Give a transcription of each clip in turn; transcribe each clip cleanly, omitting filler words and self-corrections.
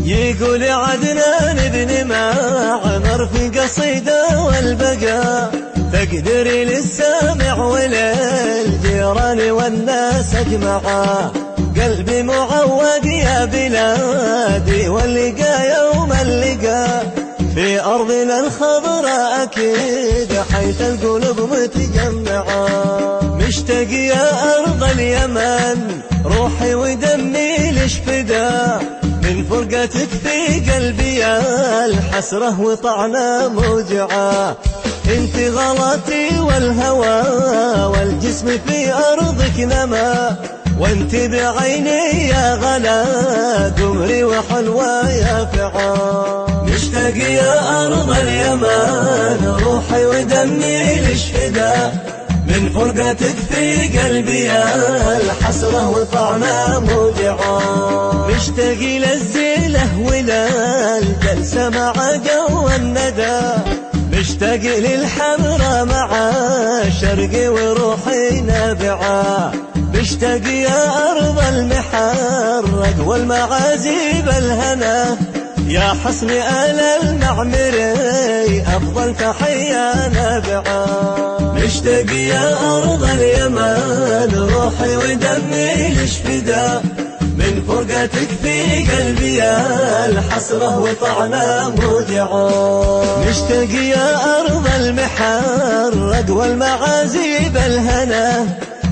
يقول عدنان بن معمر في قصيدة والبقاء تقدري للسامع وللجيران والناس اجمعا. قلبي معود يا بلادي واللقا يوم اللقاء في أرضنا الخضراء أكيد حيث القلوب متجمعة. مشتاق يا أرض اليمن روحي ودمي لش فدا من فرقتك في قلبي يا الحسرة وطعنا موجعة. انت غلطي والهوى والجسم في أرضك نما وانت بعيني يا غلا قمري وحلوى يافعة. مشتاق يا أرض اليمن روحي ودمي لش فدا من فرقتك في قلبي يا الحسرة وطعنا موجعة. مشتاق للزيلة وللجلسة مع جو الندى مشتاق للحمرة مع شرقي وروحي نابعة. مشتاق يا أرض المحرق والمعازيب الهنا يا حصن آل المعمري أفضل تحية نابعة. مشتاق يا أرض اليمن روحي ودمي لش فدا من فرقتك في قلبي يا الحسرة وطعنا موجعة. مشتاق يا أرض المحرق والمعازيب الهنا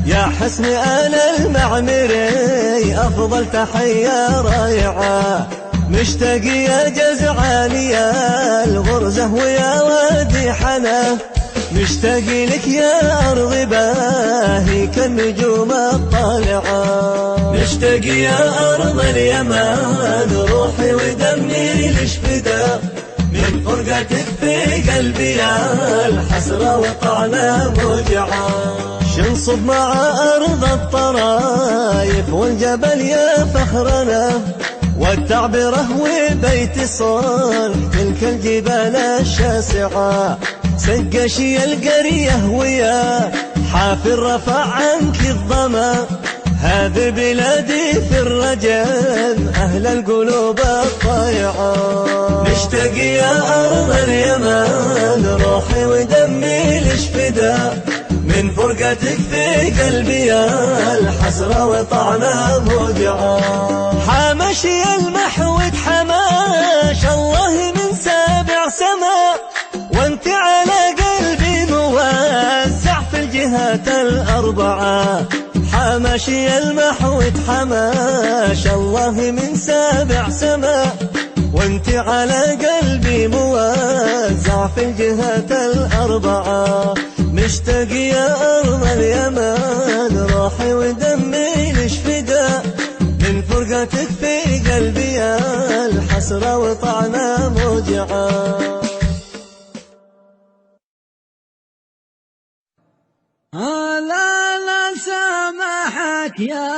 يا حسن آل المعمري أفضل تحية رايعة. مشتاق يا جزعان يا الغرزة ويا وادي حنا مشتاق لك يا أرض باهي كالنجوم الطالعة. مشتاق يا أرض اليمن روحي ودمي لش فدا من فرقتك في قلبي يا الحسرة وطعنا موجعة. شنصب مع أرض الطرايف والجبل يا فخرنا والتعبرة وبيت صالح تلك الجبال الشاسعة. سقشي القرية ويا حافر رفع عنك الظما هذه بلادي في الرجال أهل القلوب الطايعة. مشتاق يا أرض اليمن روحي ودمي لش فدا من فرقتك في قلبي يا الحسرة وطعنا موجعة. حمشي المحود حماش الله من سابع سما وانت على قلبي موزع في الجهات الأربعة. حمشي المحود حماش الله من سابع سما وانت على قلبي موزع في الجهات الأربعة. مشتاق يا أرض اليمن روحي ودمي لش فدا من فرقتك في قلبي يا الحسرة وطعنا موجعة. لا سامحك يا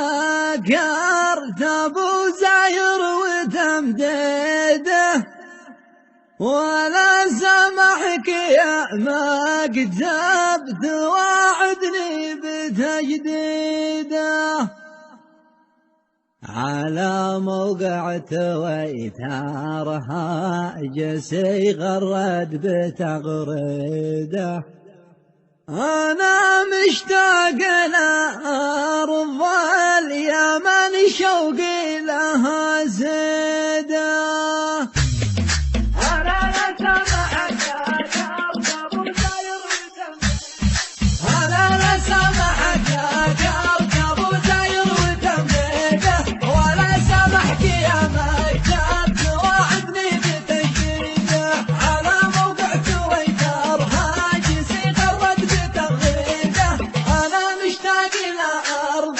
قرد أبو زاير وتمديده ولا سامحك يا ما كتبت وعدني بتجديده على موقع تويتارها جسي غرد بتغريده. أنا مشتاق لأرض اليمن شوقي لها زيده. أرض